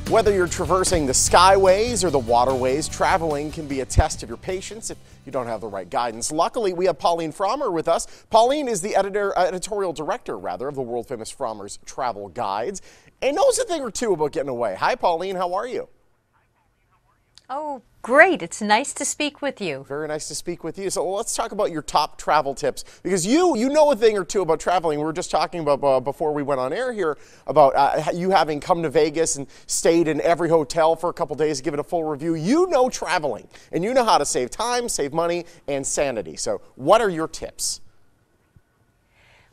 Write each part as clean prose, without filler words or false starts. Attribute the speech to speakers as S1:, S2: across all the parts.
S1: Whether you're traversing the skyways or the waterways, traveling can be a test of your patience if you don't have the right guidance. Luckily, we have Pauline Frommer with us. Pauline is the editorial director of the world-famous Frommer's Travel Guides and knows a thing or two about getting away. Hi, Pauline. How are you?
S2: Oh, great. It's nice to speak with you.
S1: Very nice to speak with you. So let's talk about your top travel tips, because you know a thing or two about traveling. We were just talking about before we went on air here about you having come to Vegas and stayed in every hotel for a couple days, give it a full review. You know traveling, and you know how to save time, save money, and sanity. So what are your tips?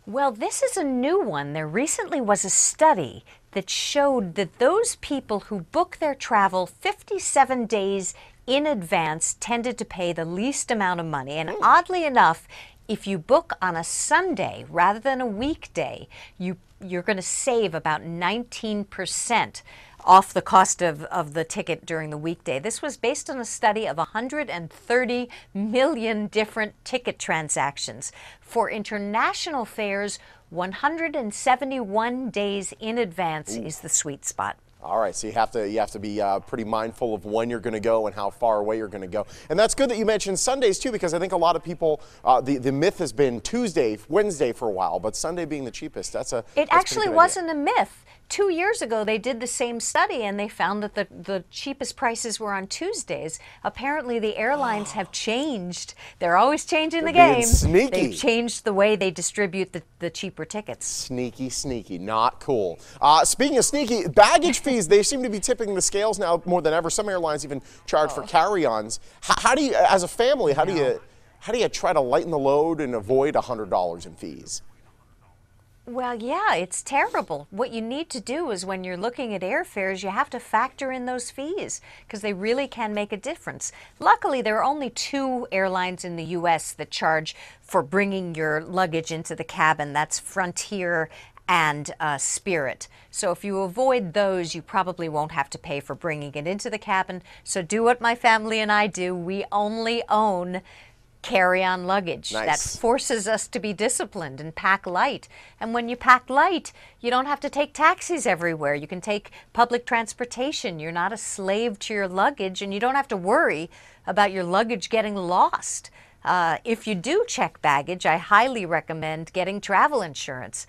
S2: Well, this is a new one. There recently was a study that showed that those people who book their travel 57 days in advance tended to pay the least amount of money. And oddly enough, if you book on a Sunday rather than a weekday, you're going to save about 19% off the cost of the ticket during the weekday. This was based on a study of 130 million different ticket transactions. For international fares, 171 days in advance is the sweet spot.
S1: All right, so you have to be pretty mindful of when you're going to go and how far away you're going to go. And that's good that you mentioned Sundays too, because I think a lot of people, the myth has been Tuesday, Wednesday for a while, but Sunday being the cheapest,
S2: It actually wasn't a myth. 2 years ago, they did the same study and they found that the cheapest prices were on Tuesdays. Apparently, the airlines have changed. They're always changing the game.
S1: Sneaky.
S2: They've changed the way they distribute the cheaper tickets.
S1: Sneaky, sneaky, not cool. Speaking of sneaky, baggage fees, they seem to be tipping the scales now more than ever. Some airlines even charge for carry-ons. How do you, as a family, how do you try to lighten the load and avoid $100 in fees?
S2: Well, yeah, it's terrible. What you need to do is when you're looking at airfares, you have to factor in those fees because they really can make a difference. Luckily, there are only 2 airlines in the U.S. that charge for bringing your luggage into the cabin. That's Frontier and Spirit. So if you avoid those, you probably won't have to pay for bringing it into the cabin. So do what my family and I do. We only own carry-on luggage.
S1: Nice.
S2: That forces us to be disciplined and pack light. And when you pack light, you don't have to take taxis everywhere. You can take public transportation. You're not a slave to your luggage, and you don't have to worry about your luggage getting lost. If you do check baggage, I highly recommend getting travel insurance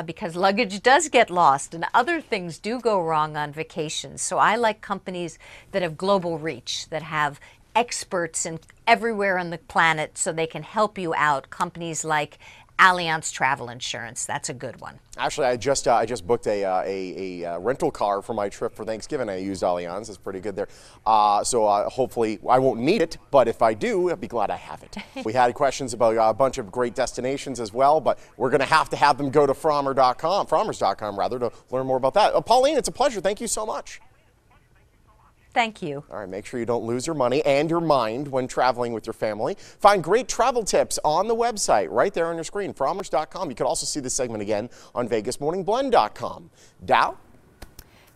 S2: because luggage does get lost and other things do go wrong on vacations. So I like companies that have global reach, that have experts in everywhere on the planet so they can help you out. Companies like Allianz Travel Insurance, that's a good one.
S1: Actually, I just booked a rental car for my trip for Thanksgiving. I used Allianz. It's pretty good there. So hopefully I won't need it, but if I do, I'll be glad I have it. We had questions about a bunch of great destinations as well, but we're going to have them go to Frommers.com to learn more about that. Pauline, it's a pleasure. Thank you so much.
S2: Thank you.
S1: All right, make sure you don't lose your money and your mind when traveling with your family. Find great travel tips on the website right there on your screen, Frommers.com. You can also see this segment again on VegasMorningBlend.com. Dow?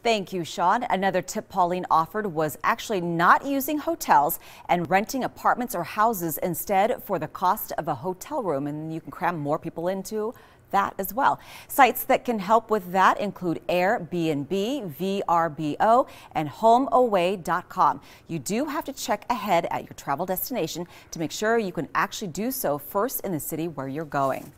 S3: Thank you, Sean. Another tip Pauline offered was actually not using hotels and renting apartments or houses instead for the cost of a hotel room, and you can cram more people into that as well. Sites that can help with that include Airbnb, VRBO, and HomeAway.com. You do have to check ahead at your travel destination to make sure you can actually do so first in the city where you're going.